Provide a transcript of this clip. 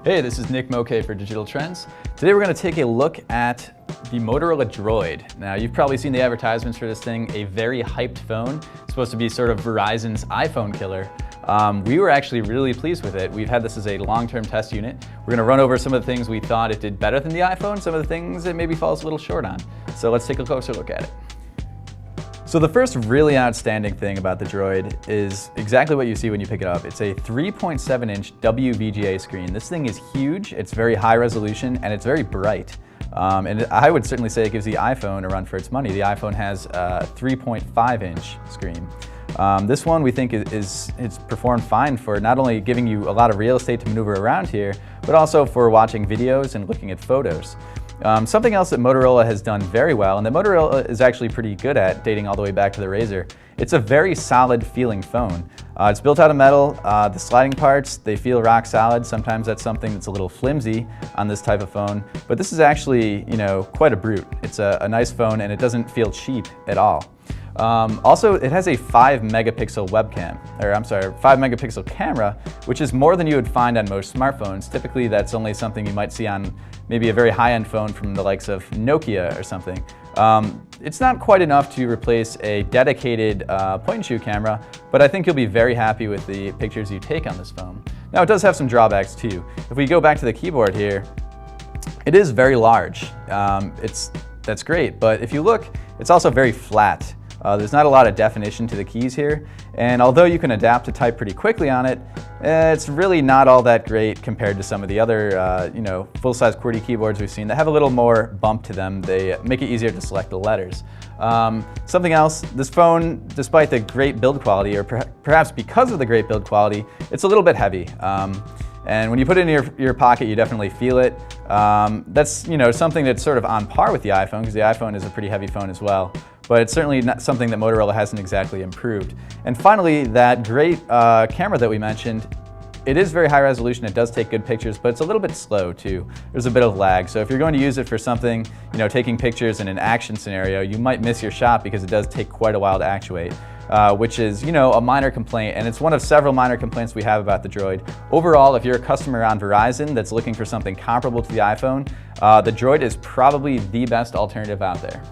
Hey, this is Nick Moke for Digital Trends. Today we're going to take a look at the Motorola Droid. Now, you've probably seen the advertisements for this thing, a very hyped phone. It's supposed to be sort of Verizon's iPhone killer. We were actually really pleased with it. We've had this as a long-term test unit. We're going to run over some of the things we thought it did better than the iPhone, some of the things it maybe falls a little short on. So let's take a closer look at it. So the first really outstanding thing about the Droid is exactly what you see when you pick it up. It's a 3.7-inch WVGA screen. This thing is huge, it's very high resolution, and it's very bright. And I would certainly say it gives the iPhone a run for its money. The iPhone has a 3.5-inch screen. This one we think it's performed fine for not only giving you a lot of real estate to maneuver around here, but also for watching videos and looking at photos. Something else that Motorola has done very well, and that Motorola is actually pretty good at dating all the way back to the Razr, it's a very solid feeling phone. It's built out of metal. The sliding parts, they feel rock solid. Sometimes that's something that's a little flimsy on this type of phone, but this is actually, quite a brute. It's a nice phone and it doesn't feel cheap at all. Also, it has a 5 megapixel webcam, 5 megapixel camera, which is more than you would find on most smartphones. Typically, that's only something you might see on maybe a very high-end phone from the likes of Nokia or something. It's not quite enough to replace a dedicated point-and-shoot camera, but I think you'll be very happy with the pictures you take on this phone. Now, it does have some drawbacks too. If we go back to the keyboard here, it is very large. That's great, but if you look, it's also very flat. There's not a lot of definition to the keys here, and although you can adapt to type pretty quickly on it, it's really not all that great compared to some of the other full-size QWERTY keyboards we've seen that have a little more bump to them. They make it easier to select the letters. Something else, this phone, despite the great build quality, or perhaps because of the great build quality, it's a little bit heavy. And when you put it in your pocket, you definitely feel it. That's something that's sort of on par with the iPhone, because the iPhone is a pretty heavy phone as well. But it's certainly not something that Motorola hasn't exactly improved. And finally, that great camera that we mentioned, it is very high resolution, it does take good pictures, but it's a little bit slow too. There's a bit of lag. So if you're going to use it for something, taking pictures in an action scenario, you might miss your shot because it does take quite a while to actuate. Which is, a minor complaint, and it's one of several minor complaints we have about the Droid. Overall, if you're a customer on Verizon that's looking for something comparable to the iPhone, the Droid is probably the best alternative out there.